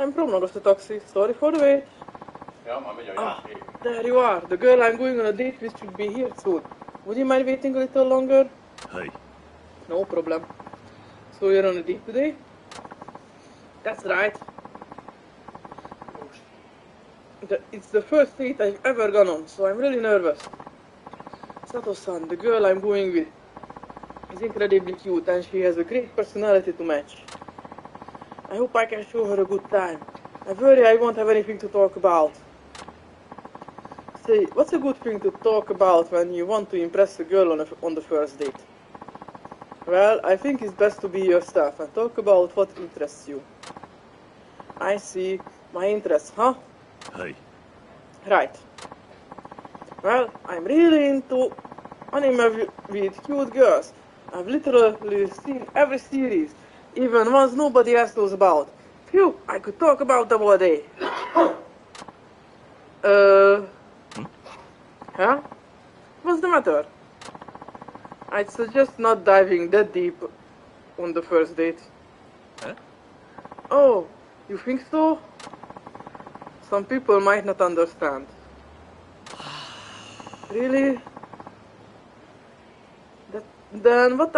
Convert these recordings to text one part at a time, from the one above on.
I'm Promnog of the taxi. Sorry for the wait. Ja, man vill Ah, there you are. The girl I'm going on a date with should be here soon. Would you mind waiting a little longer? Hey. No problem. So you're on a date today? That's right. It's the first date I've ever gone on, so I'm really nervous. Sato-san, the girl I'm going with, is incredibly cute and she has a great personality to match. I hope I can show her a good time. I worry I won't have anything to talk about. Say, what's a good thing to talk about when you want to impress a girl on the first date? Well, I think it's best to be yourself and talk about what interests you. I see. My interests, huh? Hey. Right. Well, I'm really into anime with cute girls. I've literally seen every series, even ones nobody else knows about. Phew, I could talk about them all day. Huh? What's the matter? I'd suggest not diving that deep on the first date. Huh? Oh, you think so? Some people might not understand. Really? Then what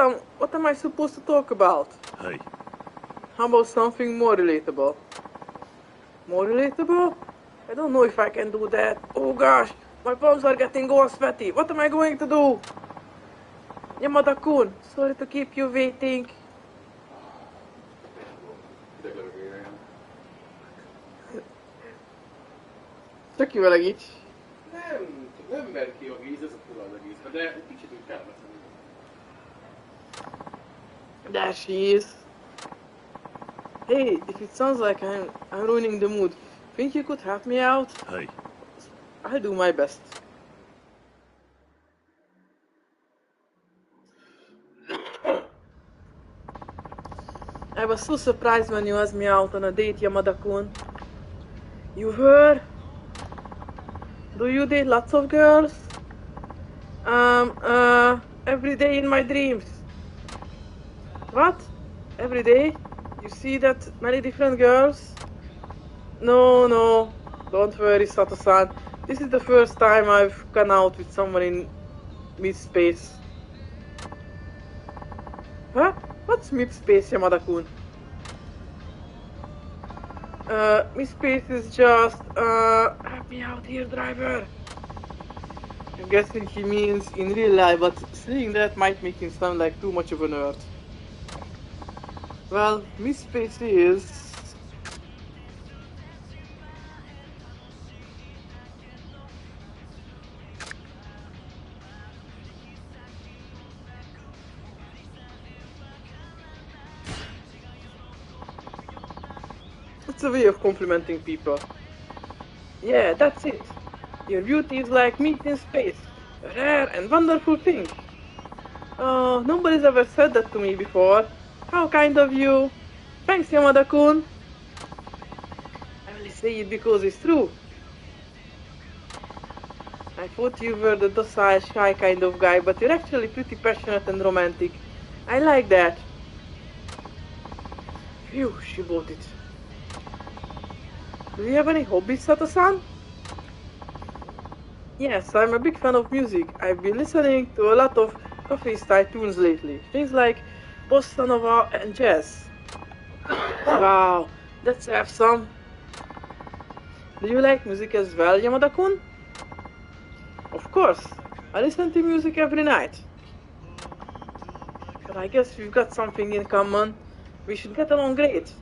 am I supposed to talk about? Hey. How about something more relatable? More relatable? I don't know if I can do that. Oh gosh, my palms are getting all sweaty. What am I going to do? Yamada-kun, sorry to keep you waiting. Csak kivelegíts. Nem ver ki a víz, ez a fura az egészben, de egy kicsit úgy kell beszélni. There she is. Hey, if it sounds like I'm ruining the mood, think you could help me out? Hey. I'll do my best. I was so surprised when you asked me out on a date, Yamada-kun. You were? Do you date lots of girls? Every day in my dreams. What? Every day? You see that many different girls? No, don't worry, Sato-san. This is the first time I've gone out with someone in mid-space. Huh? What's mid-space, Yamada-kun? Mid-space is just, help me out here, driver. I'm guessing he means in real life, but saying that might make him sound like too much of a nerd. Well, mid-space is... It's a way of complimenting people. Yeah, that's it. Your beauty is like meat in space. A rare and wonderful thing. Oh, nobody's ever said that to me before. How kind of you. Thanks, Yamada-kun. I only say it because it's true. I thought you were the docile, shy kind of guy, but you're actually pretty passionate and romantic. I like that. Phew, she bought it. Do you have any hobbies, Sato-san? Yes, I'm a big fan of music. I've been listening to a lot of coffee-style tunes lately. Things like bossa nova and jazz. Wow, let's have some. Do you like music as well, Yamada-kun? Of course, I listen to music every night. But I guess we've got something in common. We should get along great.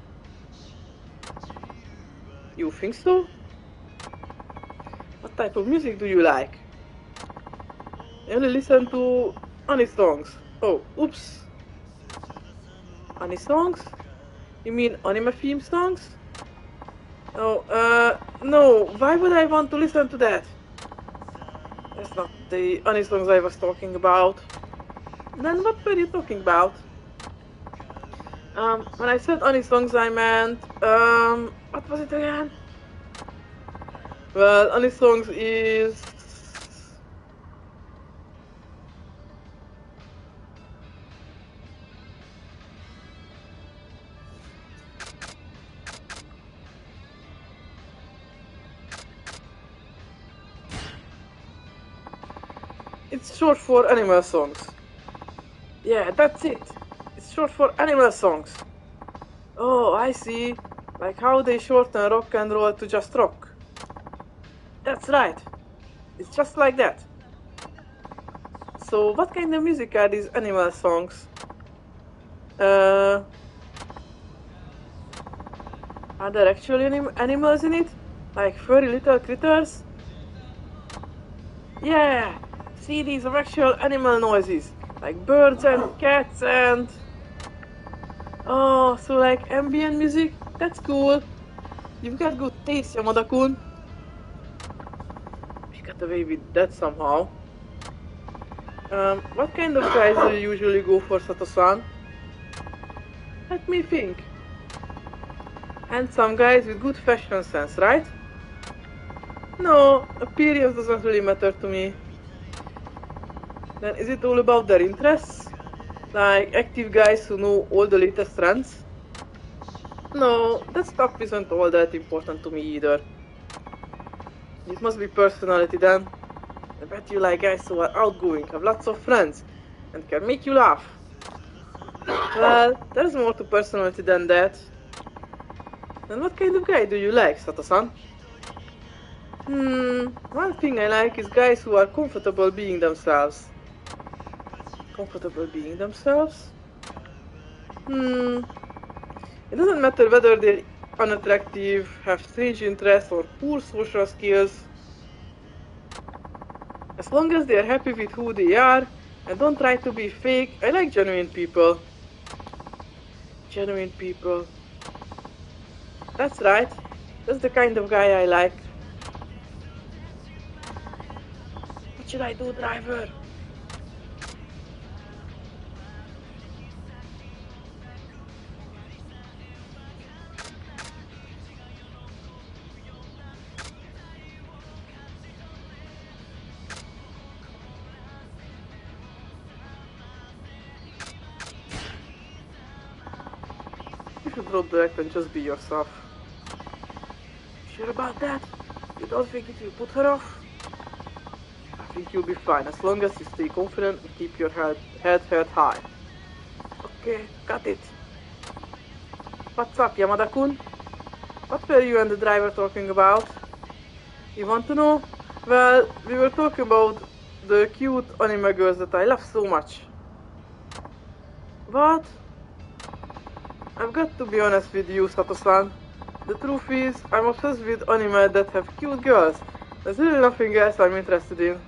You think so? What type of music do you like? I only listen to Ani songs. Oh, oops. Ani songs? You mean anime theme songs? Oh, no. Why would I want to listen to that? That's not the Ani songs I was talking about. Then what were you talking about? When I said Ani songs, I meant, what was it again? Well, Ani songs is... It's short for animal songs. Yeah, that's it. It's short for animal songs. Oh, I see. Like how they shorten rock and roll to just rock. That's right. It's just like that. So, what kind of music are these animal songs? Are there actually animals in it? Like furry little critters? Yeah! See, these are actual animal noises. Like birds and cats and... Oh, so like ambient music? That's cool. You've got good taste, Yamada-kun. We got away with that somehow. What kind of guys do you usually go for, Sato-san? Let me think. Handsome guys with good fashion sense, right? No, appearance doesn't really matter to me. Then is it all about their interests? Like active guys who know all the latest trends? No, that stuff isn't all that important to me either. It must be personality then. I bet you like guys who are outgoing, have lots of friends, and can make you laugh. Well, there's more to personality than that. Then what kind of guy do you like, Sato-san? One thing I like is guys who are comfortable being themselves. Comfortable being themselves? It doesn't matter whether they're unattractive, have strange interests, or poor social skills. As long as they're happy with who they are and don't try to be fake, I like genuine people. Genuine people. That's right. That's the kind of guy I like. What should I do, driver? You should drop the act and just be yourself. Sure about that? You don't think it will put her off? I think you'll be fine as long as you stay confident and keep your head held high. Okay, got it. What's up, Yamada-kun? What were you and the driver talking about? You want to know? Well, we were talking about the cute anime girls that I love so much. What? I've got to be honest with you, Sato-san. The truth is, I'm obsessed with anime that have cute girls. There's really nothing else I'm interested in.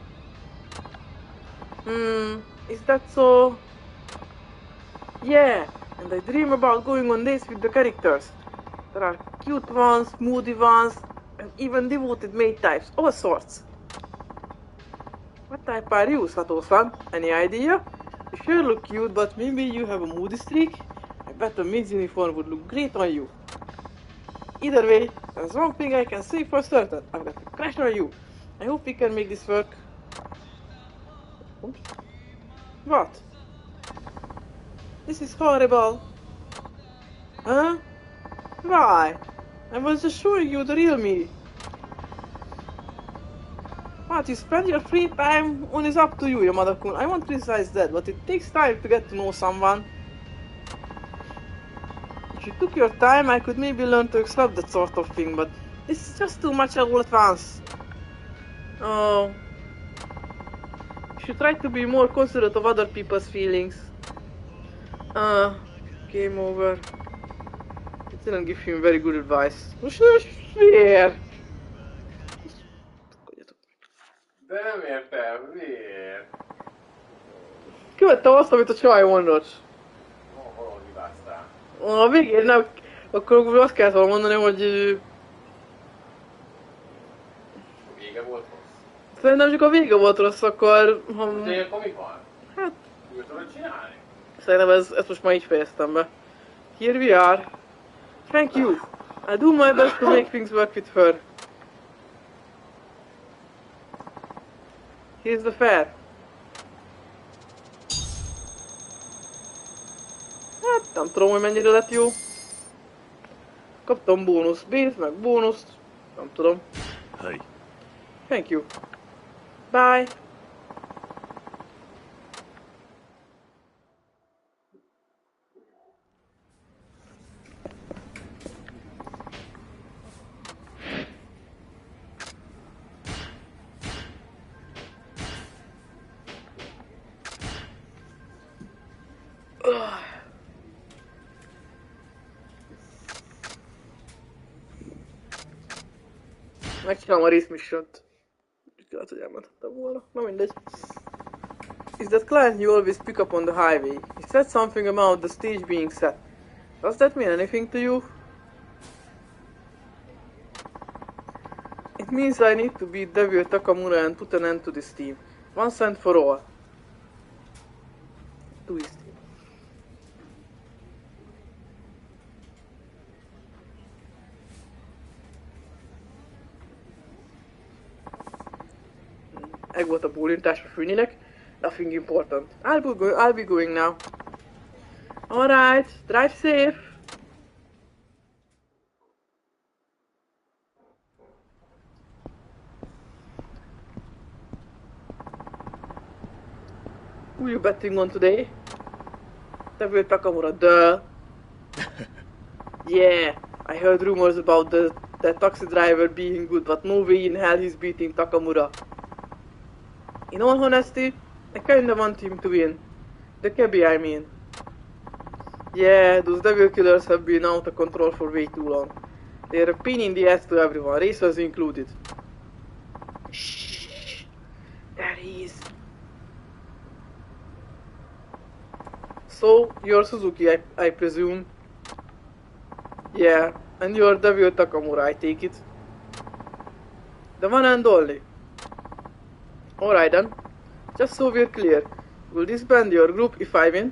Is that so? Yeah, and I dream about going on dates with the characters. There are cute ones, moody ones, and even devoted mate types, all sorts. What type are you, Sato-san? Any idea? You sure look cute, but maybe you have a moody streak? I bet a maid's uniform would look great on you. Either way, there's one thing I can say for certain. I've got a crush on you. I hope we can make this work. What? This is horrible. Huh? Why? I was just showing you the real me. What you spend your free time on is up to you, Yamada-kun. I won't criticize that, but it takes time to get to know someone. If you took your time, I could maybe learn to accept that sort of thing, but this is just too much all at once. Oh. You should try to be more considerate of other people's feelings. Game over. It didn't give him very good advice. Miért? De nem értem, miért? Követtem azt, amit a csaj mondott. Valahogy hibáztál. A végén nem, akkor azt kellett volna mondani, hogy A vége volt rossz. szerintem csak a vége volt rossz, akkor... De akkor mi van? Hát, Úgy tudod csinálni? szerintem ezt most már így fejeztem be. Here we are. Thank you. I do my best to make things work with her. Here's the fare. Hát nem tudom, hogy mennyire lett jó. Kaptam bónusz base, meg bónuszt. Nem tudom. Hey. Thank you. Bye. Megcsinálom a race mission-t. Lehet, hogy elmentettem volna. Na mindegy. Is that client you always pick up on the highway? He said something about the stage being set. Does that mean anything to you? It means I need to beat Devil Takamura and put an end to this team. Once and for all. To his team. Meg volt a bólintás a fűninek. Nothing important. I'll be going now. Alright, drive safe. Who you betting on today? Devil Takamura, duh. Yeah, I heard rumors about that taxi driver being good, but no way in hell he's beating Takamura. In all honesty, I kinda want him to win. The cabbie, I mean. Yeah, those devil killers have been out of control for way too long. They're a pain in the ass to everyone, racers included. Shh, there he is. So, you're Suzuki, I presume. Yeah, and you're Devil Takamura, I take it. The one and only. Alright then, just so we're clear, will this band your group if I win?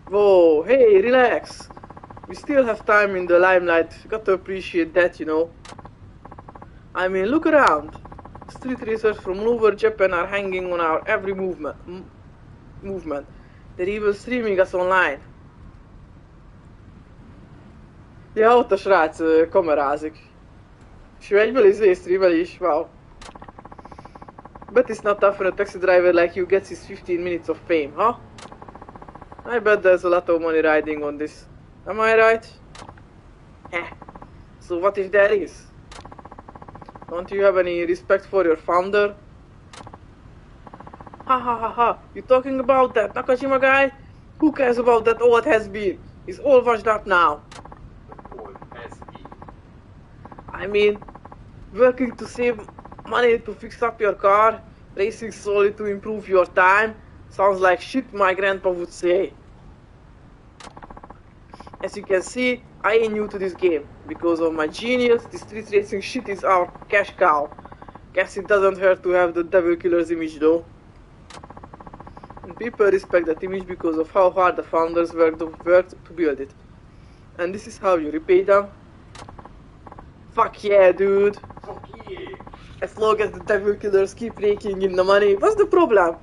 Whoa, hey, relax. We still have time in the limelight, got to appreciate that, you know. I mean, look around. Street racers from all over Japan are hanging on our every movement. They're even streaming us online. Ja, ott a srác kamerázik. És ő egyből streamel is, wow. Bet it's not tough when a taxi driver like you gets his 15 minutes of fame, huh? I bet there's a lot of money riding on this. Am I right? So what if there is? Don't you have any respect for your founder? Ha. You talking about that Nakajima guy? Who cares about that old has-been? He's all washed up now. Old has-been. I mean, working to save money to fix up your car, racing solely to improve your time, sounds like shit my grandpa would say. As you can see, I ain't new to this game. Because of my genius, this street racing shit is our cash cow. Guess it doesn't hurt to have the Devil Killer's image though. And people respect that image because of how hard the founders worked to build it. And this is how you repay them. Fuck yeah, dude. Fuck yeah. As long as the Devil Killers keep raking in the money, what's the problem?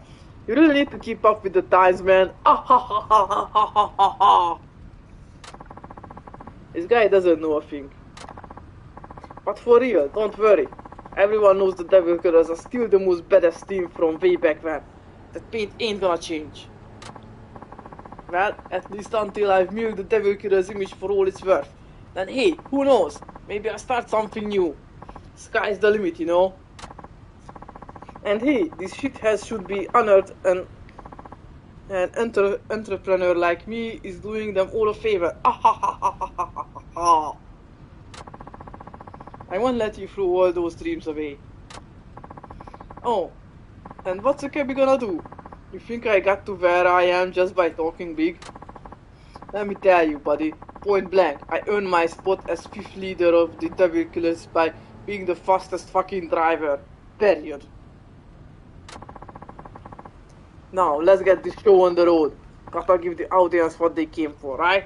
You really need to keep up with the times, man. Ah ha ha ha ha ha ha ha. This guy doesn't know a thing. But for real, don't worry. Everyone knows the Devil Killers are still the most badass team from way back when. That paint ain't gonna change. Well, at least until I've milked the Devil Killers image for all it's worth. Then hey, who knows? Maybe I'll start something new. Sky's the limit, you know? And hey, this shithead should be honored, and an entrepreneur like me is doing them all a favor. I won't let you throw all those dreams away. Oh, and what's a cabby gonna do? You think I got to where I am just by talking big? Let me tell you, buddy, point blank, I earned my spot as 5th leader of the Devil Killers by being the fastest fucking driver. Period. Now, let's get this show on the road. Gotta give the audience what they came for, right?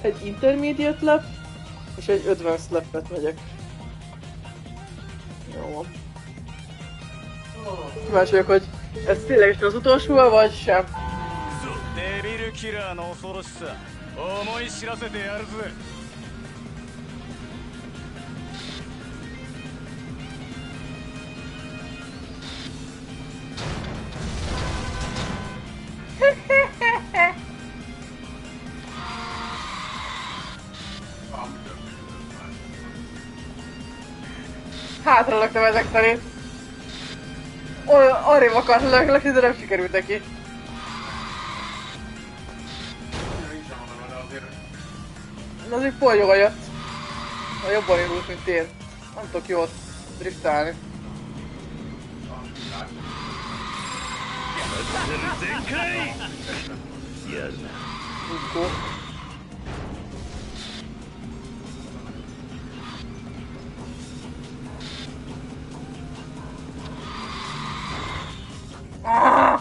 Egy intermediate lap, és egy advanced lapet megyek. Jó van. Kíváncsi vagyok, hogy ez ténylegesen az utolsó, vagy sem. デビルキラーの恐ろしさ思い知らせてやるぜ。Hátra löktem ezek szerint. Arrébb akart lökni, de nem sikerült neki. Az így pont jól jött. Ha jobban indult, mint én. Nem tudok jól driftálni. Bunkó. Ah!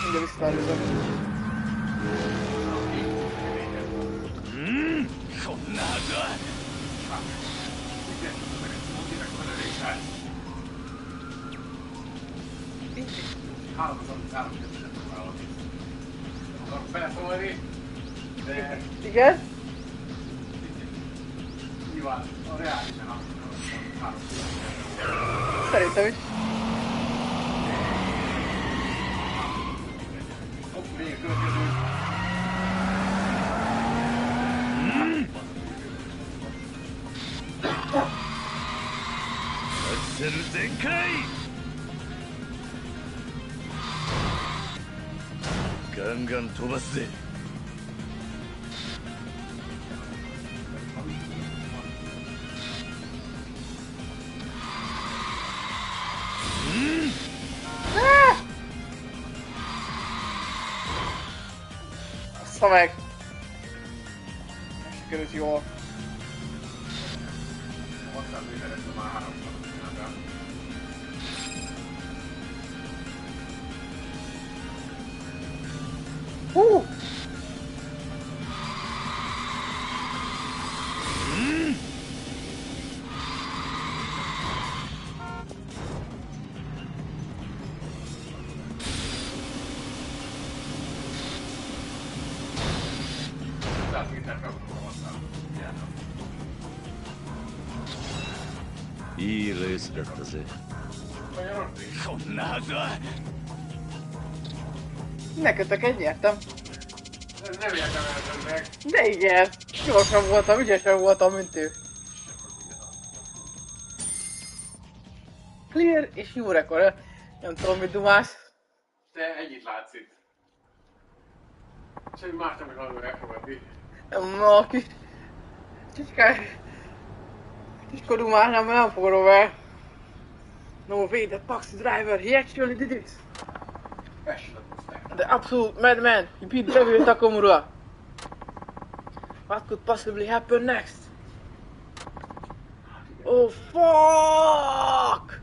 Mindjárt visszaállítom. こんなはずは。 beleszólni, de Igen? nyilván a reálisan három. Szerintem is. Hopp, még a következő. Gangan 飛ばすぜ。Assza meg! Nem sikerült jól. Aztán műveletben már háromszor csináltál.いいレースだったぜ。こんなはずは。 Neketeket nyertem. Nem értem el meg. De igen, gyorsan voltam, ügyesen voltam, mint ő. Clear és jó rekord. Nem tudom, mit dumálsz. Te ennyit látsz itt. Semmi más nem akarod elfogadni. A kis... Kicskás... Kiska dumálsz, nem fogadom el. No way, that taxi driver, he actually did it. The absolute madman, he beat Devil Takamura. What could possibly happen next? Oh fuck!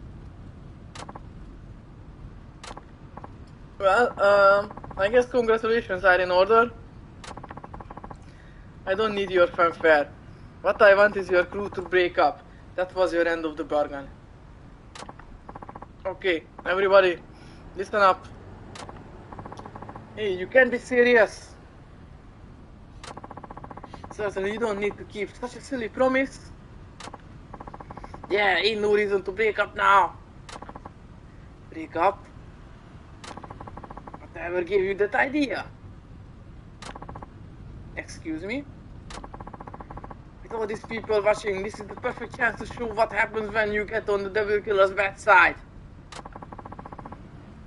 Well, I guess congratulations are in order. I don't need your fanfare. What I want is your crew to break up. That was your end of the bargain. Okay, everybody, listen up. Hey, you can't be serious. Certainly you don't need to keep such a silly promise. Yeah, ain't no reason to break up now. Break up? Whatever gave you that idea? Excuse me? With all these people watching, this is the perfect chance to show what happens when you get on the Devil Killer's bad side.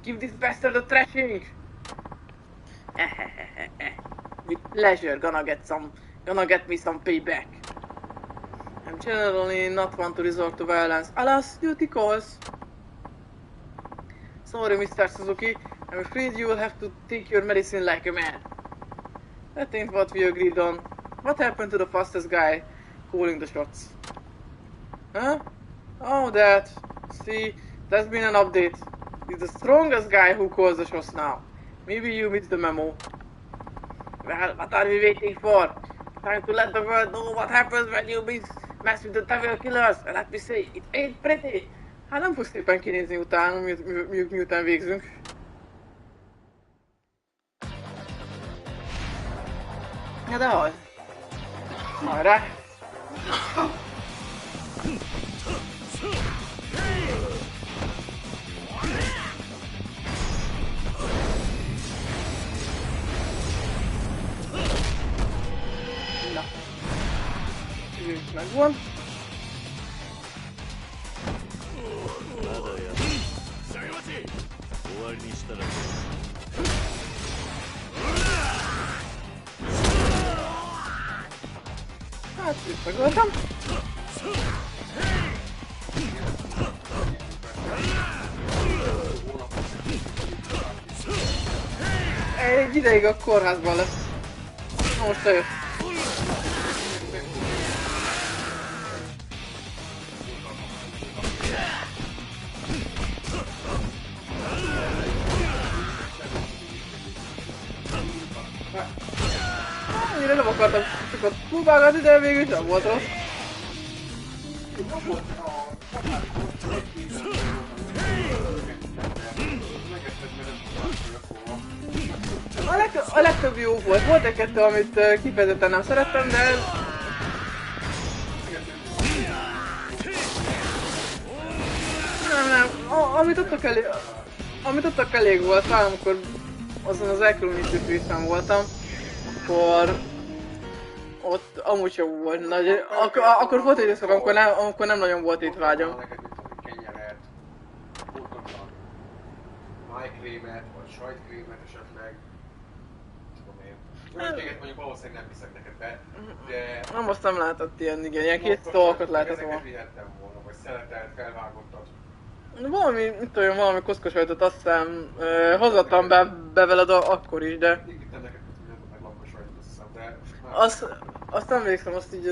Give this bastard a thrashing! With pleasure, gonna get me some payback. I'm generally not one to resort to violence. Alas, duty calls. Sorry, Mr. Suzuki. I'm afraid you will have to take your medicine like a man. That ain't what we agreed on. What happened to the fastest guy calling the shots? Huh? Oh, that. See, there's been an update. He's the strongest guy who calls the shots now. Maybe you missed the memo. Well, what are we waiting for? Time to let the world know what happens when you mess with the Devil Killers. Let me say, it ain't pretty. Hát nem fog szépen kinézni utána, miután végzünk. Ja, dehogy. Hajrá! Na. Ügyünk megvan. Hát, itt megöltem. Egy ideig a kórházban lesz. Na, most eljött. Annyira nem akartam sokat próbálgatni, de végül sem volt rossz. A legtöbb jó volt. Volt egy-kettő, amit kifejezetten nem szerettem, de... Nem, amit adtak elég volt, amikor azon az elkülönítő részen voltam, akkor ott amúgy sem volt nagy, akkor volt egy időszak, amikor nem nagyon volt itt vágyam. Kenyeret, májkrémet, vagy sajtkrémet esetleg. Tényleg mondjuk valószínűleg nem viszek neked be, de... Nem, azt nem lehetett ilyen, igen, ilyen két dolgokat lehetett volna. Ezeket vihettem volna, vagy szeletelt, felvágottat. Valami, mit tudom, valami koszkosajtot azt hiszem hozattam be veled akkor is, de... Ígértem neked, hogy nem meg lankosajtot, azt hiszem, de... Azt emlékszem, azt így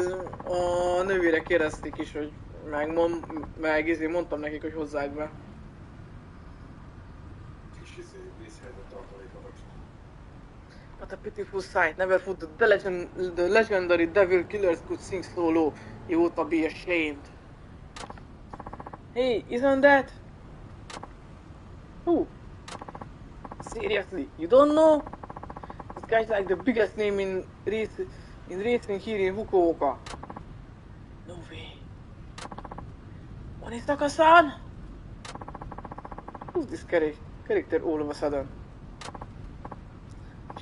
a nővérek kérdezték is, hogy mondtam nekik, hogy hozzák be. Kis vészhelyzet tartalékokat. What a pitiful sight, never thought the legendary Devil Killers could sing so low. You ought to be ashamed. Hey, isn't that? Who? Seriously, you don't know? This guy's like the biggest name in racing here in Fukuoka. No way. Onisaka-san? Who's this character all of a sudden?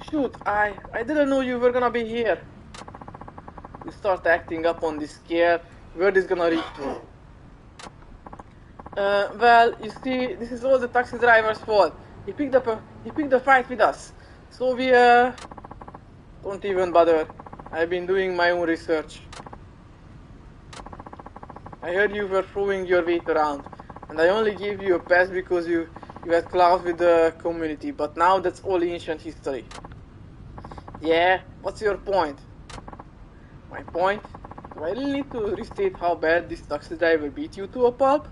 Shoot, I didn't know you were gonna be here. You start acting up on this scare, word is gonna reach you. Well, you see, this is all the taxi driver's fault. He picked the fight with us. So we, don't even bother. I've been doing my own research. I heard you were throwing your weight around, and I only gave you a pass because you had clout with the community, but now that's all ancient history. Yeah, what's your point? My point? Do I really need to restate how bad this taxi driver beat you to a pulp?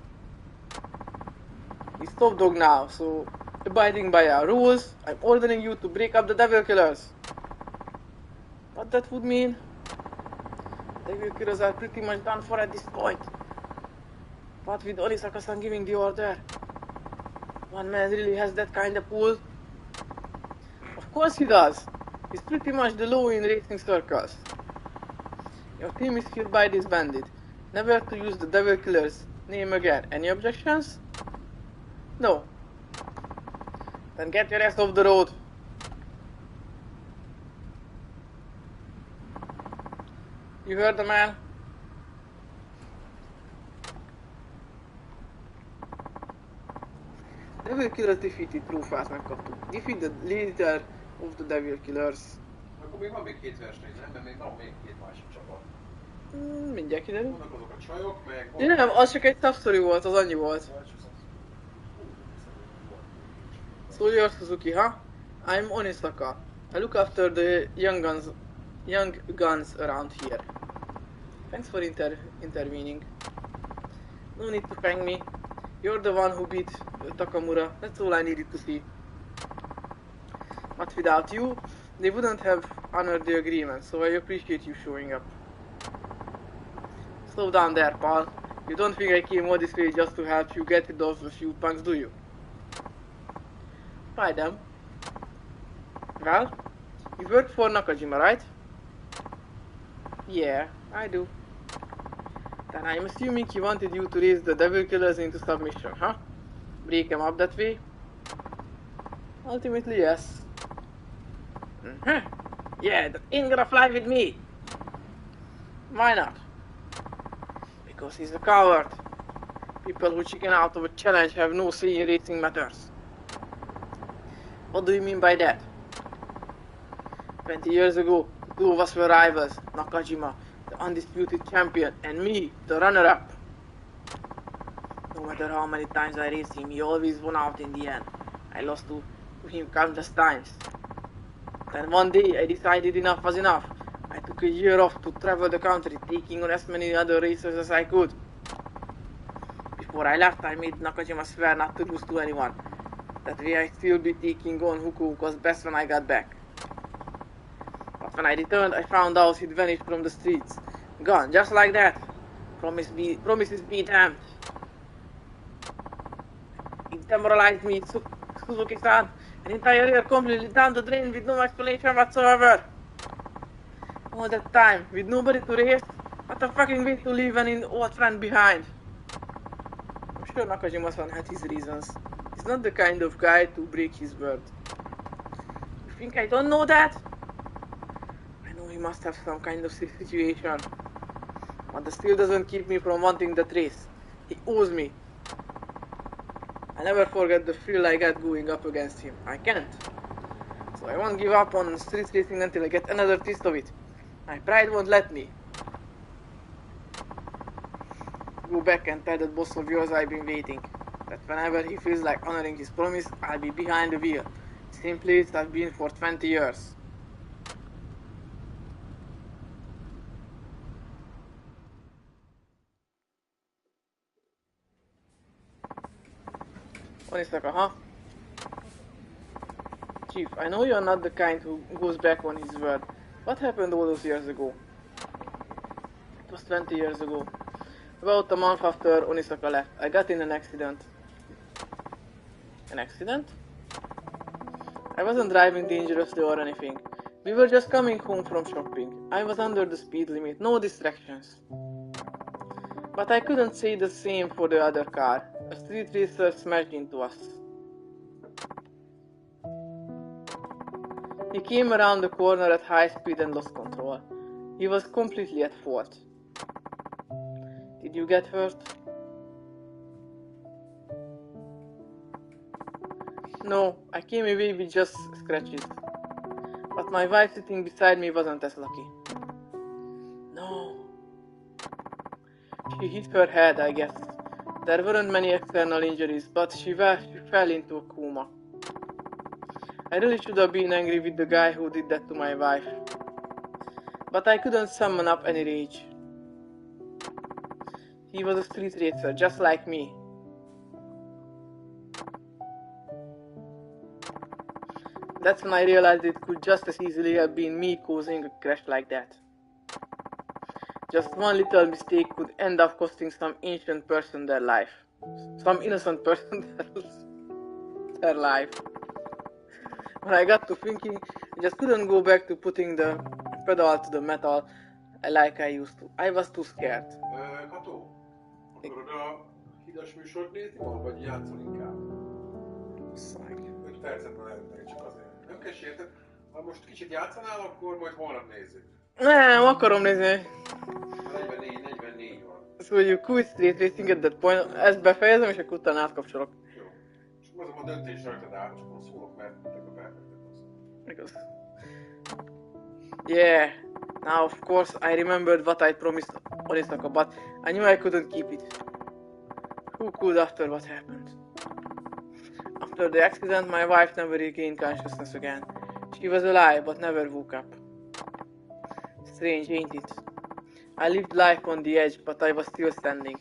He's top dog now, so abiding by our rules. I'm ordering you to break up the Devil Killers. What that would mean? Devil Killers are pretty much done for at this point. What with Onisaka-san giving the order? One man really has that kind of pull? Of course he does. He's pretty much the law in racing circles. Your team is hereby disbanded. Never to use the Devil Killers name again. Any objections? No. Then get your ass off the road. You heard the man? Devil Killers defeated trófeát megkaptuk. Defeat the leader of the Devil Killers. Akkor még van még 2 verseny, nem? Mert még van még 2 másik csapat. Mindjárt kiderül. Vannak azok a csajok, meg... Ja, nem, az csak egy substory volt, az annyi volt. So you're Suzuki, huh? I'm Onisaka. I look after the young guns around here. Thanks for intervening. No need to thank me. You're the one who beat Takamura. That's all I needed to see. But without you, they wouldn't have honored the agreement, so I appreciate you showing up. Slow down there, pal. You don't think I came all this way just to help you get rid of a few punks, do you? Why them? Well, you work for Nakajima, right? Yeah, I do. Then I'm assuming he wanted you to raise the Devil Killers into submission, huh? Break them up that way? Ultimately, yes. Yeah, that ain't gonna fly with me. Why not? Because he's a coward. People who chicken out of a challenge have no say in racing matters. What do you mean by that? 20 years ago, the two of us were rivals. Nakajima, the undisputed champion, and me, the runner-up. No matter how many times I raced him, he always won out in the end. I lost to him countless times. Then one day, I decided enough was enough. I took a year off to travel the country, taking on as many other racers as I could. Before I left, I made Nakajima swear not to lose to anyone. That way I'd still be taking on Fukuoka's best when I got back. But when I returned, I found out he'd vanished from the streets. Gone, just like that. Promises be damned. It demoralized me, Suzuki-san. An entire year completely down the drain with no explanation whatsoever. All that time, with nobody to race, what a fucking way to leave an old friend behind. I'm sure Nakajima-san had his reasons. He's not the kind of guy to break his word. You think I don't know that? I know he must have some kind of situation. But that still doesn't keep me from wanting that race. He owes me. I never forget the thrill I get going up against him. I can't. So I won't give up on street racing until I get another taste of it. My pride won't let me. Go back and tell that boss of yours I've been waiting. That whenever he feels like honoring his promise, I'll be behind the wheel. Same place I've been for 20 years. Onisaka, huh? Chief, I know you're not the kind who goes back on his word. What happened all those years ago? It was 20 years ago. About a month after Onisaka left, I got in an accident. An accident? I wasn't driving dangerously or anything. We were just coming home from shopping. I was under the speed limit, no distractions. But I couldn't say the same for the other car. A street racer smashed into us. He came around the corner at high speed and lost control. He was completely at fault. Did you get hurt? No, I came away with just scratches. But my wife sitting beside me wasn't as lucky. No. She hit her head, I guess. There weren't many external injuries, but she fell into a coma. I really should have been angry with the guy who did that to my wife. But I couldn't summon up any rage. He was a street racer, just like me. That's when I realized it could just as easily have been me causing a crash like that. Just one little mistake could end up costing some ancient person their life. Some innocent person their life. When I got to thinking, I just couldn't go back to putting the pedal to the metal like I used to. I was too scared. Kató, akarod a hidas műsort nézni ma, vagy játszol inkább? 5 percet van előtte, csak azért. Nem kell sérted. Ha most kicsit játszanál, akkor majd holnap nézzük. Nem, akarom nézni. 44 van. So you quit Street Racing at that point, ezt befejezem, és akkor utána átkapcsolok. Jó. És azon a döntés rajtad át, csak most szólok, mert te a feltetted azt. Igaz. Yeah. Now of course I remembered what I promised Onisaka, but I knew I couldn't keep it. Who could after what happened? After the accident, my wife never regained consciousness again. She was alive, but never woke up. Strange, ain't it? I lived life on the edge, but I was still standing.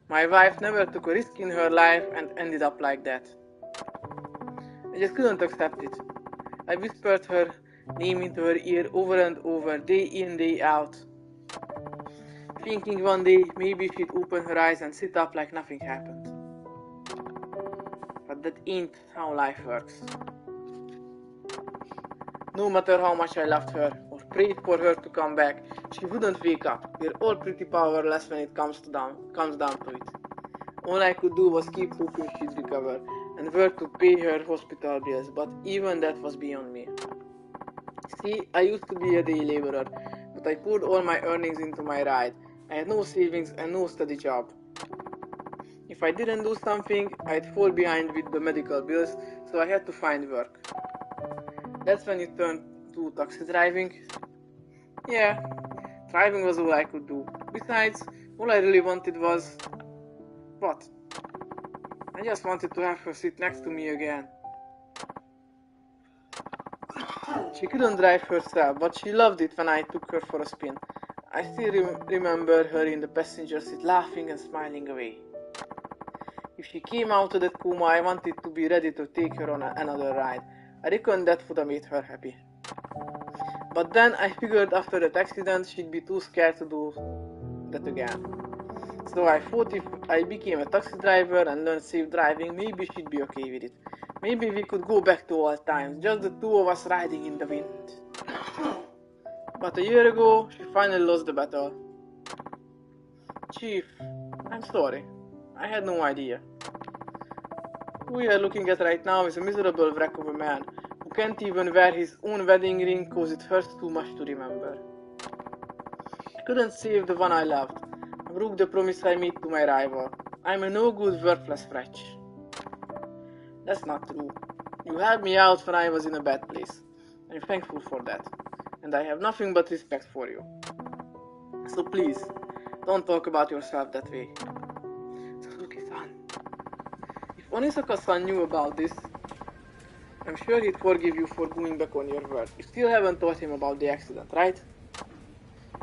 My wife never took a risk in her life and ended up like that. I just couldn't accept it. I whispered her name into her ear over and over, day in, day out. Thinking one day maybe she'd open her eyes and sit up like nothing happened. But that ain't how life works. No matter how much I loved her, or prayed for her to come back, she wouldn't wake up. We're all pretty powerless when it comes down to it. All I could do was keep hoping she'd recover, and work to pay her hospital bills, but even that was beyond me. See, I used to be a day laborer, but I poured all my earnings into my ride. I had no savings and no steady job. If I didn't do something, I'd fall behind with the medical bills, so I had to find work. That's when you turned to taxi driving. Yeah, driving was all I could do. Besides, all I really wanted was... what? I just wanted to have her sit next to me again. She couldn't drive herself, but she loved it when I took her for a spin. I still remember her in the passenger seat laughing and smiling away. If she came out of that coma, I wanted to be ready to take her on another ride. I reckon that would have made her happy. But then I figured after that accident she'd be too scared to do that again. So I thought if I became a taxi driver and learned safe driving, maybe she'd be okay with it. Maybe we could go back to old times, just the two of us riding in the wind. But a year ago, she finally lost the battle. Chief, I'm sorry. I had no idea. Who we are looking at right now is a miserable wreck of a man who can't even wear his own wedding ring cause it hurts too much to remember. I couldn't save the one I loved. I broke the promise I made to my rival. I'm a no-good, worthless wretch. That's not true. You helped me out when I was in a bad place. I'm thankful for that. And I have nothing but respect for you. So please, don't talk about yourself that way. Suzuki-san. If Onisaka-san knew about this, I'm sure he'd forgive you for going back on your word. You still haven't told him about the accident, right?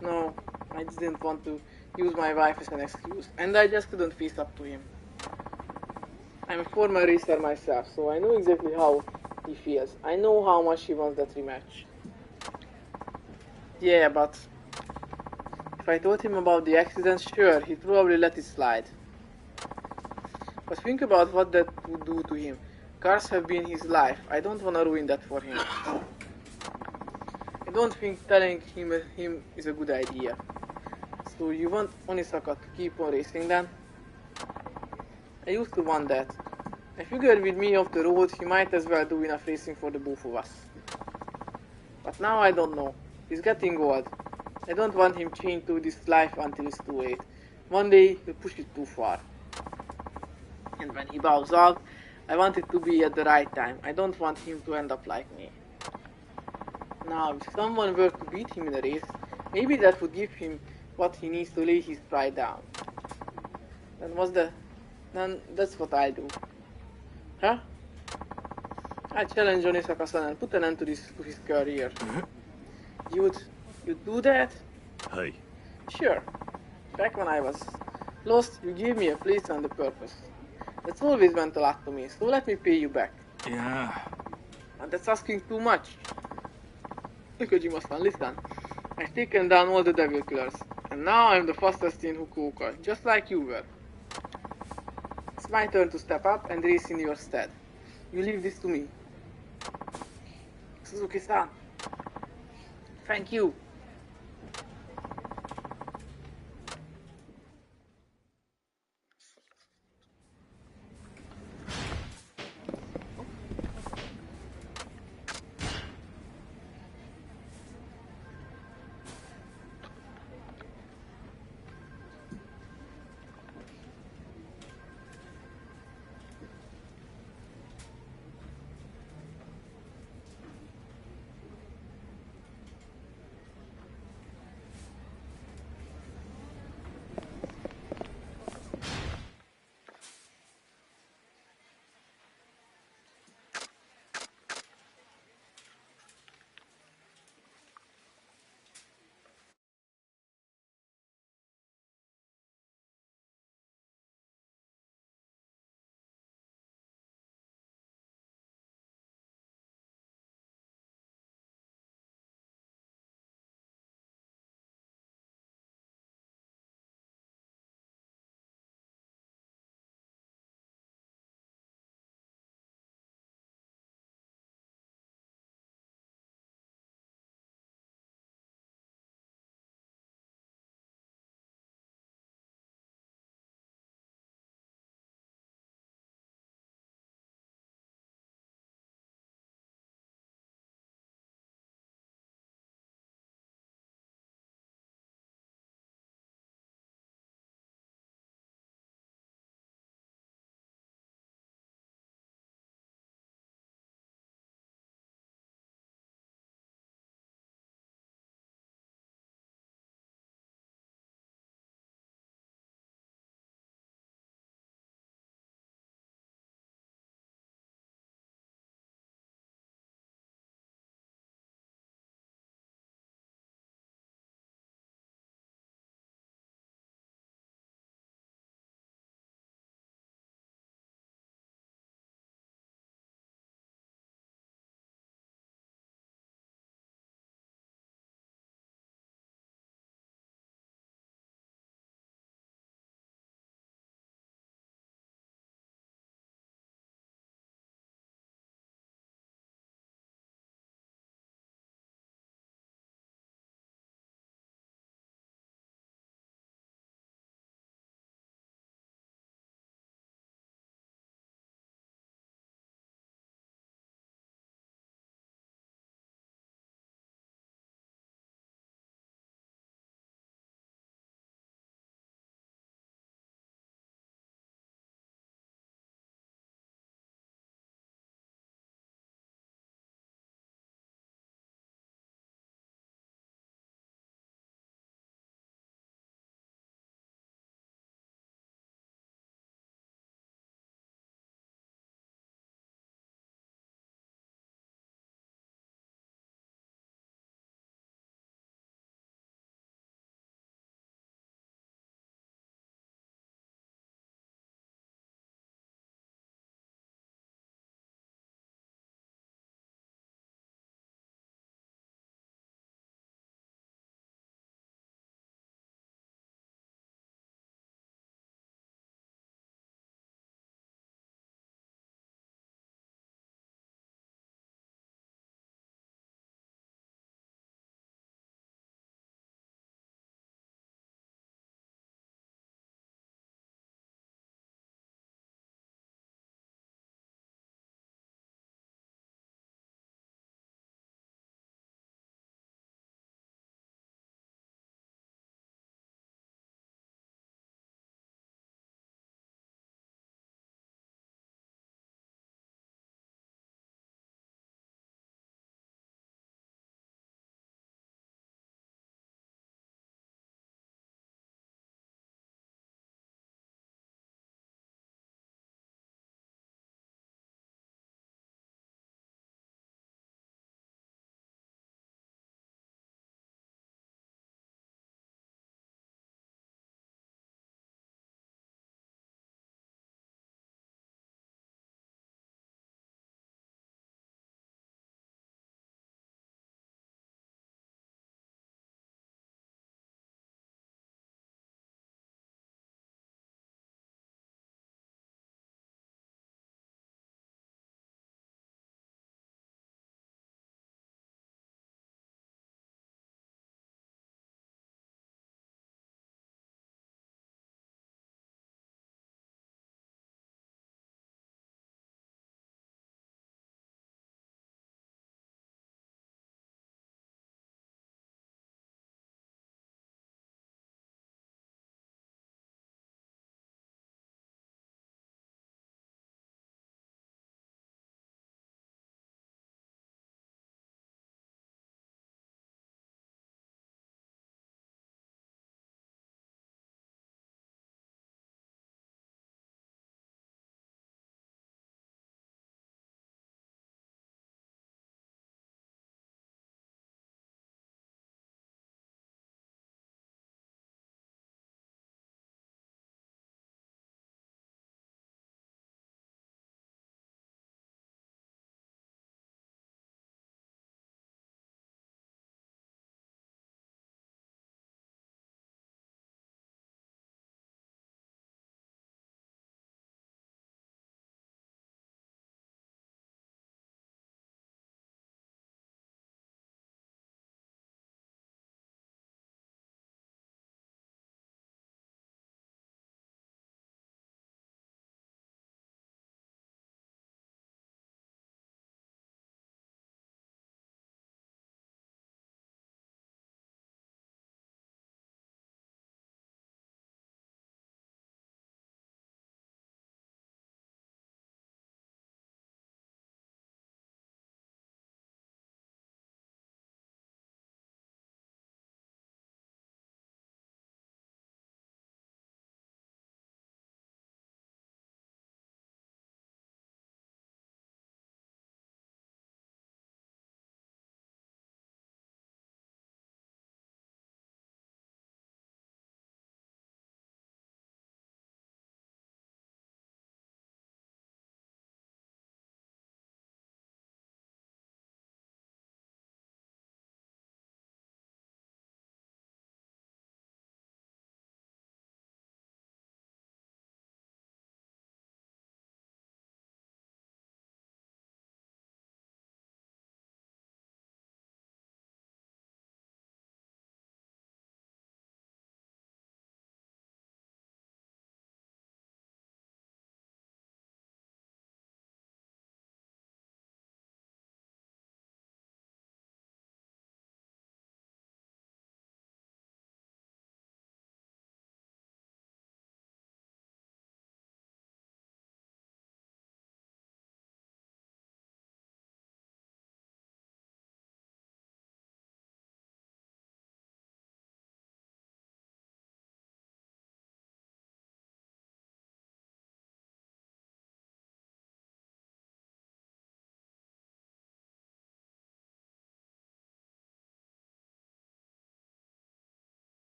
No, I didn't want to use my wife as an excuse, and I just couldn't face up to him. I'm a former racer myself, so I know exactly how he feels. I know how much he wants that rematch. Yeah, but if I told him about the accident, sure, he'd probably let it slide. But think about what that would do to him. Cars have been his life. I don't want to ruin that for him. I don't think telling him is a good idea. So you want Onisaka to keep on racing then? I used to want that. I figured with me off the road, he might as well do enough racing for the both of us. But now I don't know. He's getting old. I don't want him chained to this life until it's too late. One day, he'll push it too far. And when he bows out, I want it to be at the right time. I don't want him to end up like me. Now, if someone were to beat him in a race, maybe that would give him what he needs to lay his pride down. Then that's what I do. Huh? I challenge Onisaka-san and put an end to his career. You'd do that? Hey. Sure. Back when I was lost, you gave me a place and a purpose. That's always meant a lot to me, so let me pay you back. Yeah. And that's asking too much. Kojima-san, listen. I've taken down all the devil killers, and now I'm the fastest in Fukuoka, just like you were. It's my turn to step up and race in your stead. You leave this to me. Suzuki-san. Thank you.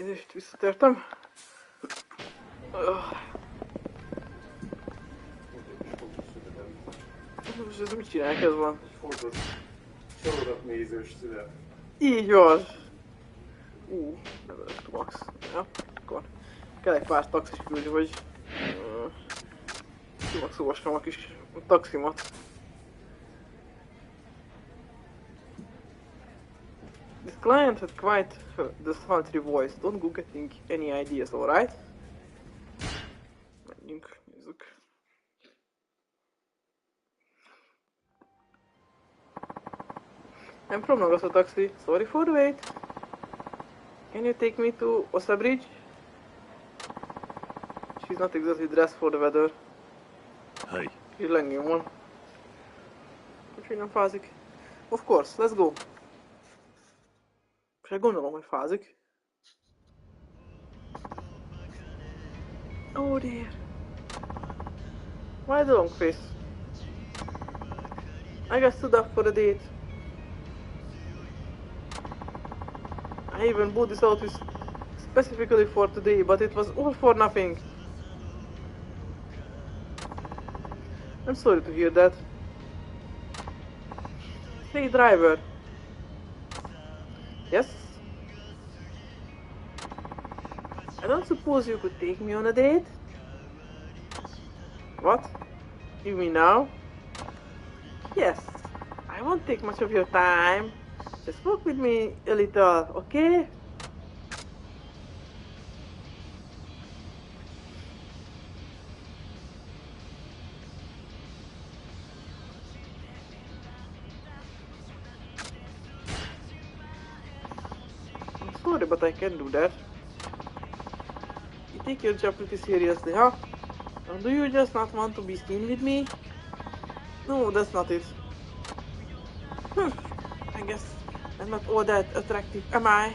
Elnézést, visszatértem. Most ez mit csinálják, ez van? Fontos sorozatnézős szület. Így van. Level to max. Ja, akkor kell egy pár taxis küldni, hogy kimaxolvassam a kis taximat. This client had quite the sultry voice. Don't go getting any ideas, alright? Menjünk, nézzük. I'm from Nagaso Taxi. Sorry for the wait. Can you take me to Osa Bridge? She's not exactly dressed for the weather. Hey. Kis lengén van. Úgyhogy nem fázik. Of course, let's go. Se gondolom, hogy fázik. Oh dear. Why the long face? I got stood up for the date. I even bought this outfit specifically for today, but it was all for nothing. I'm sorry to hear that. Hey driver. Yes? I don't suppose you could take me on a date? What? You mean now? Yes. I won't take much of your time. Just walk with me a little, okay? I'm sorry, but I can't do that. You take your job pretty seriously, huh? Or do you just not want to be seen with me? No, that's not it. I guess I'm not all that attractive, am I?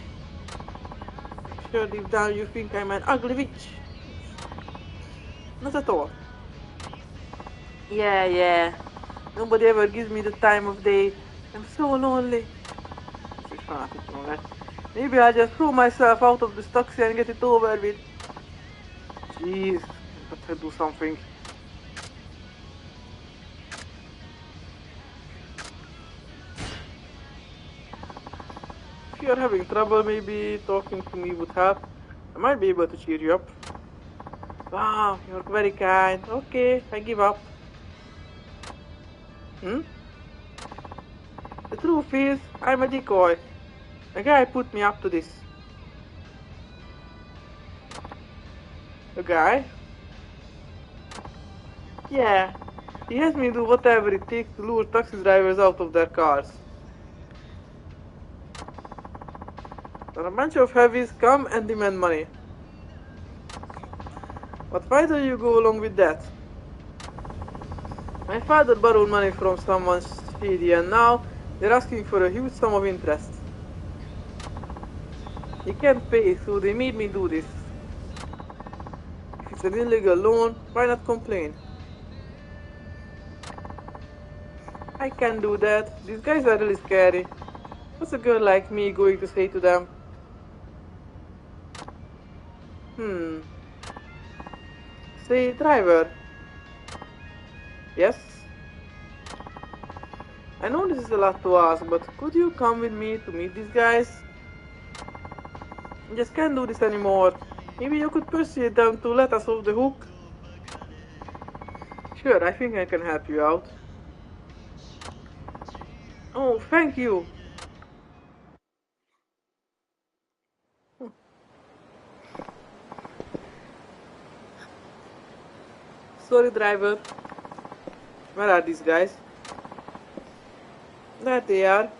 Sure, deep down you think I'm an ugly witch. Not at all. Yeah. Nobody ever gives me the time of day. I'm so lonely. Maybe I'll just throw myself out of this taxi and get it over with. Jeez, better do something. If you're having trouble, maybe talking to me would help. I might be able to cheer you up. Wow, you're very kind. Okay, I give up. The truth is, I'm a decoy. A guy put me up to this. A guy? Yeah, he has me do whatever it takes to lure taxi drivers out of their cars. And a bunch of heavies come and demand money. But why do you go along with that? My father borrowed money from someone shady and now they're asking for a huge sum of interest. He can't pay, so they made me do this. If it's an illegal loan, why not complain? I can't do that. These guys are really scary. What's a girl like me going to say to them? Say, driver. Yes? I know this is a lot to ask, but could you come with me to meet these guys? I just can't do this anymore. Maybe you could persuade them to let us off the hook? Sure, I think I can help you out. Oh, thank you. Sorry, driver. Where are these guys? There they are.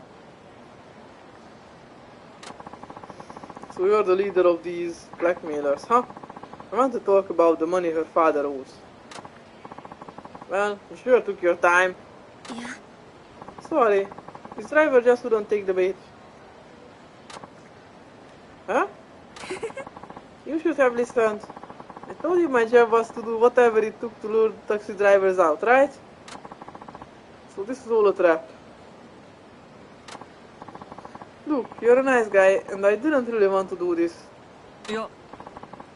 So you're the leader of these blackmailers, huh? I want to talk about the money her father owes. Well, you sure took your time. Yeah. Sorry, this driver just wouldn't take the bait. Huh? You should have listened. I told you my job was to do whatever it took to lure taxi drivers out, right? So this is all a trap. Look, you're a nice guy and I didn't really want to do this. や、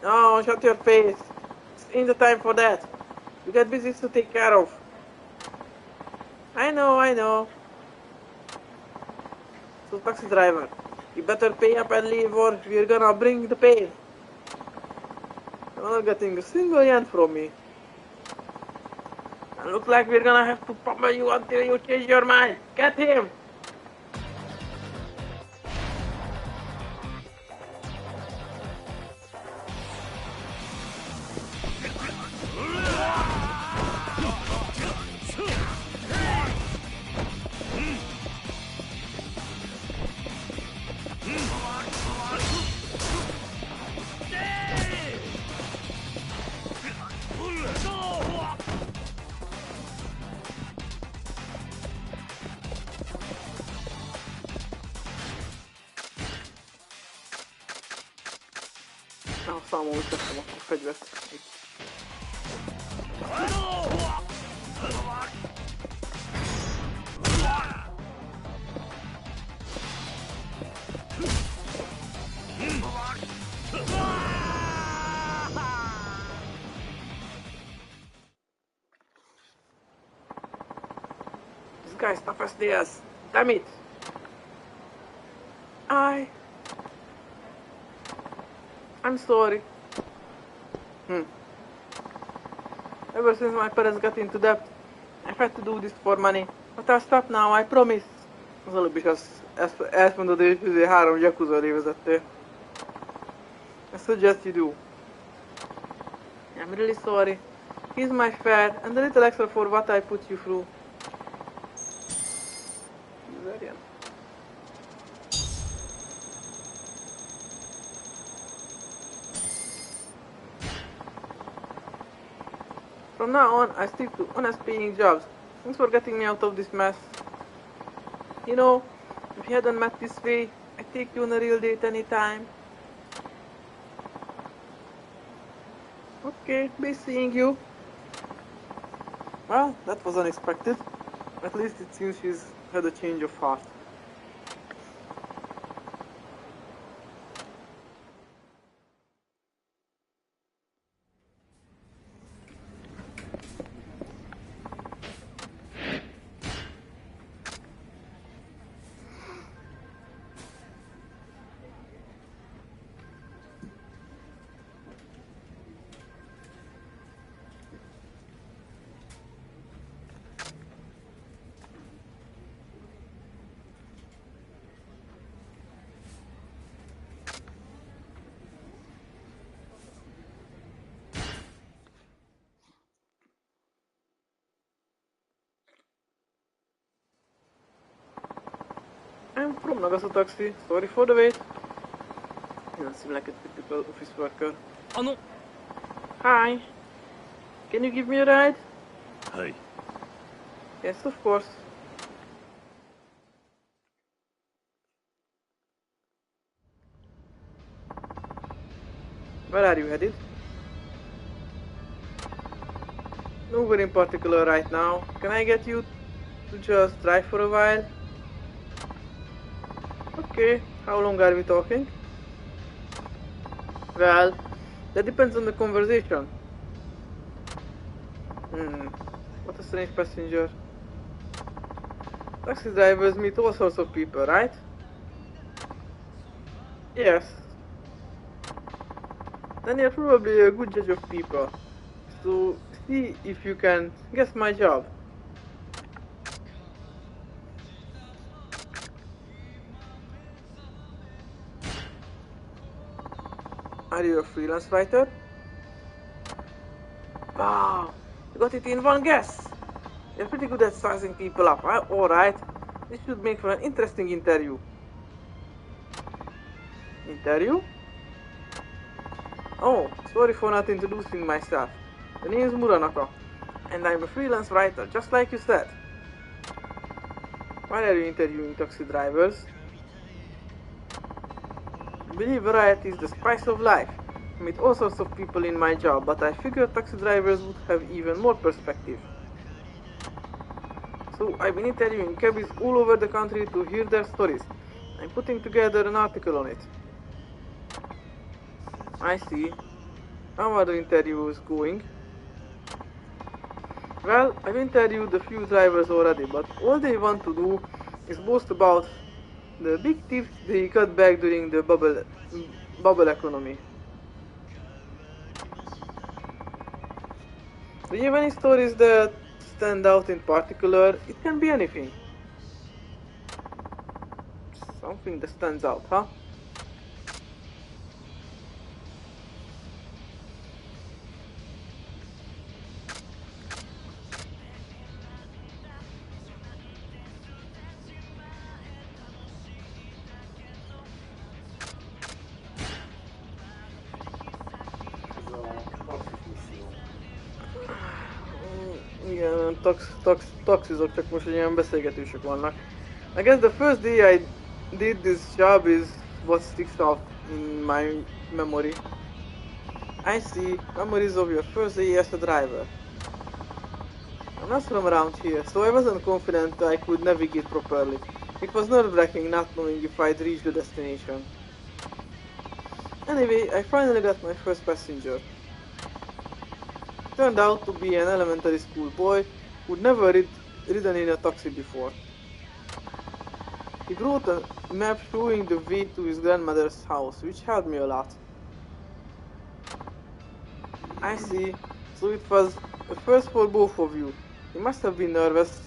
Oh, shut your face. It's ain't the time for that. You got business to take care of. I know, I know. So, taxi driver, you better pay up and leave or we're gonna bring the pain. You're not getting a single yen from me. And looks like we're gonna have to pummel you until you change your mind. Get him! Számomra tettem akkor a fegyvert. This guy's tough as nails. Damn it! I'm sorry. Ever since my parents got into debt, I've had to do this for money. But I'll stop now, I promise. Az előbb is ezt mondod, hogy 3 Yakuza vezettél. I suggest you do. I'm really sorry. Here's my fare, and a little extra for what I put you through. From now on, I stick to honest paying jobs. Thanks for getting me out of this mess. You know, if you hadn't met this way, I'd take you on a real date anytime. Okay, be seeing you. Well, that was unexpected. At least it seems she's had a change of heart. I'm from Nagasa Taxi. Sorry for the wait. You don't seem like a typical office worker. Hi. Can you give me a ride? Hi. Yes, of course. Where are you headed? Nowhere in particular right now. Can I get you to just drive for a while? Okay, how long are we talking? Well, that depends on the conversation. What a strange passenger. Taxi drivers meet all sorts of people, right? Yes. Then you're probably a good judge of people. So, see if you can guess my job. Are you a freelance writer? Wow, you got it in one guess. You're pretty good at sizing people up. Alright, this should make for an interesting interview. Interview? Oh, sorry for not introducing myself. The name is Muranaka, and I'm a freelance writer, just like you said. Why are you interviewing taxi drivers? I believe variety is the spice of life. I meet all sorts of people in my job, but I figured taxi drivers would have even more perspective. So I've been interviewing cabbies all over the country to hear their stories. I'm putting together an article on it. I see. How are the interviews going? Well, I've interviewed a few drivers already, but all they want to do is boast about the big tips they cut back during the bubble economy. Do you have any stories that stand out in particular? It can be anything. Something that stands out, huh? Ez a taxis misszió. Igen, taxizok, csak most ilyen beszélgetések vannak. I guess the first day I did this job is what sticks out in my memory. I see memories of your first day as a driver. I'm not from around here, so I wasn't confident I could navigate properly. It was nerve-wracking not knowing if I'd reach the destination. Anyway, I finally got my first passenger. Turned out to be an elementary school boy who'd never ridden in a taxi before. He brought a map showing the way to his grandmother's house, which helped me a lot. I see, so it was a first for both of you. You must have been nervous.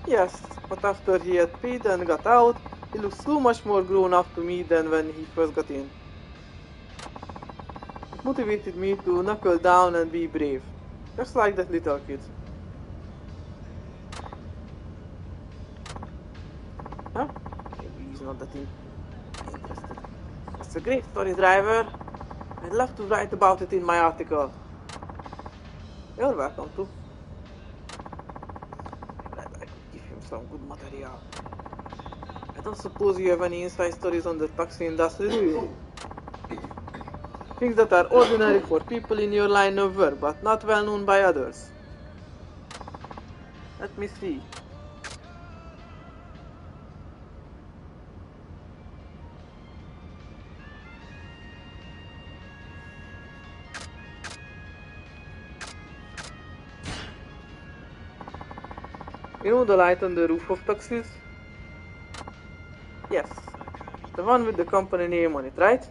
Yes, but after he had paid and got out, he looked so much more grown up to me than when he first got in. It motivated me to knuckle down and be brave, just like that little kid. Huh? Maybe he's not that interested. That's a great story, driver. I'd love to write about it in my article. You're welcome to. Glad I could give him some good material. I don't suppose you have any inside stories on the taxi industry, do you? Things that are ordinary for people in your line of work, but not well known by others. Let me see. You know the light on the roof of taxis? Yes. The one with the company name on it, right?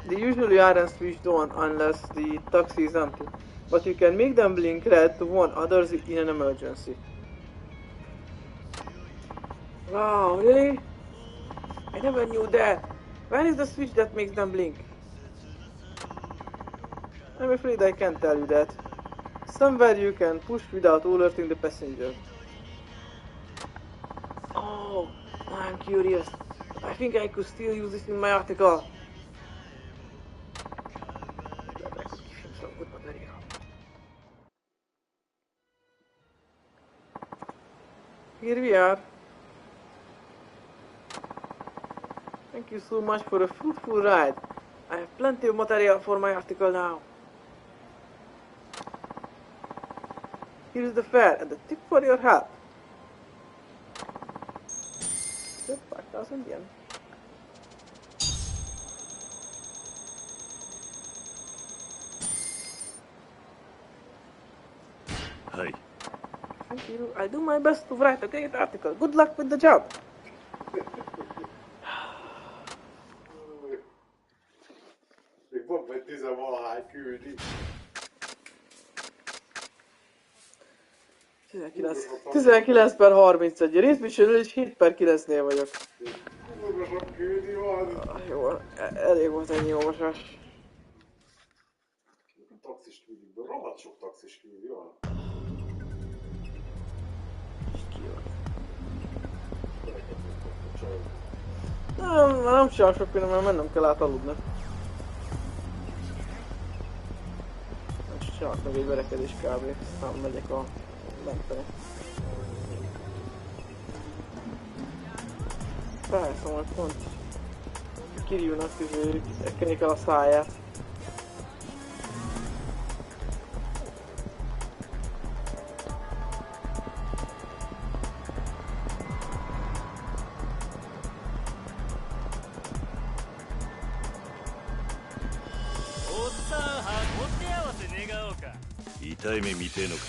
They usually aren't switched on unless the taxi is empty, but you can make them blink red to warn others in an emergency. Wow, really? I never knew that. Where is the switch that makes them blink? I'm afraid I can't tell you that. Somewhere you can push without alerting the passenger. Oh, I'm curious. I think I could still use this in my article. Glad I could give him some good material. Here we are. Thank you so much for a fruitful ride. I have plenty of material for my article now. Here is the fare and the tip for your help. Just 5,000 yen. Hi. Thank you. I'll do my best to write a great article. Good luck with the job. Még van vagy 10-valahány küldi. 19/31. Részviselő és 7/9-nél vagyok. Kurva sok küldi van. Jó, elég volt ennyi olvasás. Taxis küldik, de rohadt sok taxis küldi van. Nem csinál sok minden, mert mennem kell át aludni. Most csinálok meg egy verekedés kb. Aztán megyek a lentene. Persze, majd pont Kiryunak ekkenik el a száját. 痛い目見てえのか。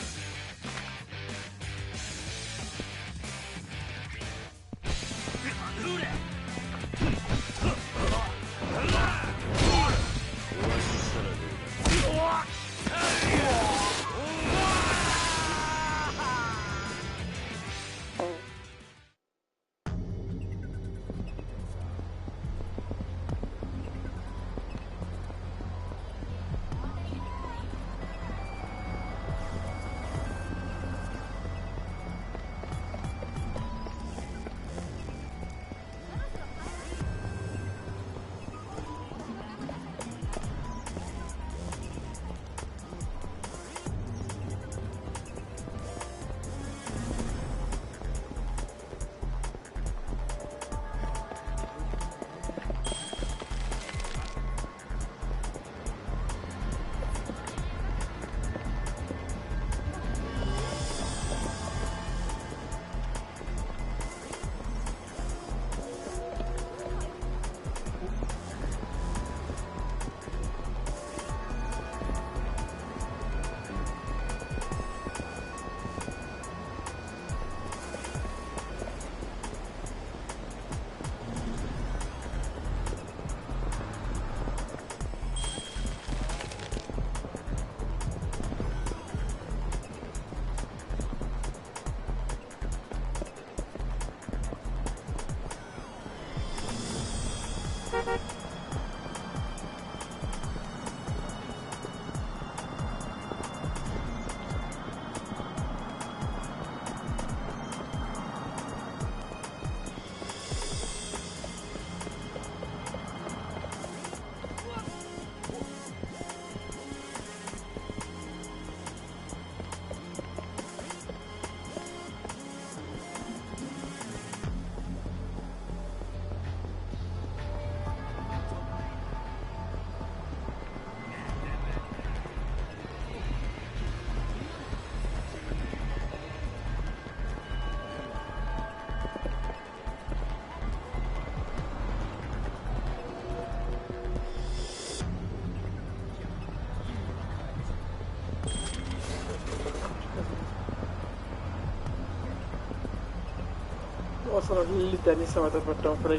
Azt mondom, hogy liternyi szemetet vettem fel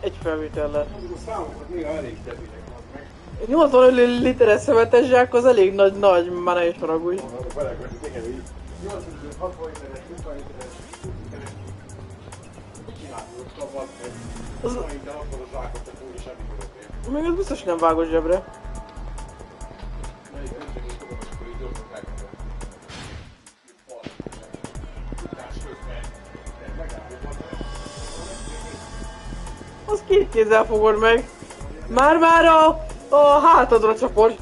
egy felvétellel. A számokat néha elég debilek az meg. 85 literes szemetes zsák az elég nagy, már ne is haragudj. Mondom, belegvetni tényleg így. 85, 60 literes, 50 literes, 20 literes. Mit csináltad ott a vad meg? Az ma minden akkor a zsákot, csak úgy semmi köröttél. Még az biztos nem vágod zsebre. Melyik öntögés tudom, hogy akkor így gyorsan megmondom. Tudás közben. Megállod. Az két kézzel fogod meg. Már a hátadra csapod.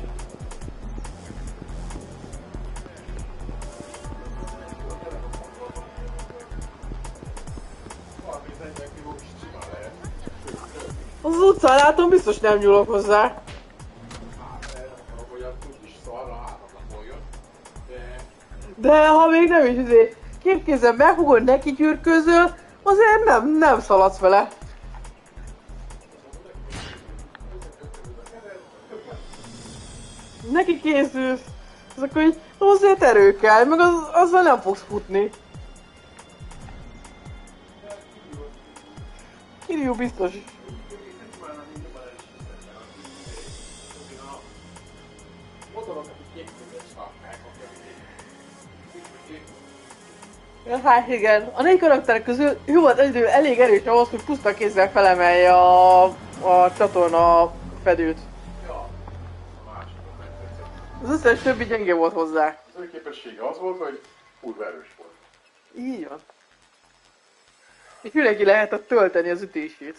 Az utcán látom, biztos nem nyúlok hozzá. De ha még nem is két kézzel megfogod, neki gyűrközöl, azért nem szaladsz vele. Neki készülsz, az akkor így azért erő kell, meg azzal nem fogsz futni. Kirjú biztos. Ja, hát igen, a 4 karakter közül ő volt elég erős ahhoz, hogy puszta kézzel felemelje a csatorna fedőt. Az összes többi gyenge volt hozzá. Az ő képessége az volt, hogy kurva erős volt. Így van. És mindenki lehetett tölteni az ütését.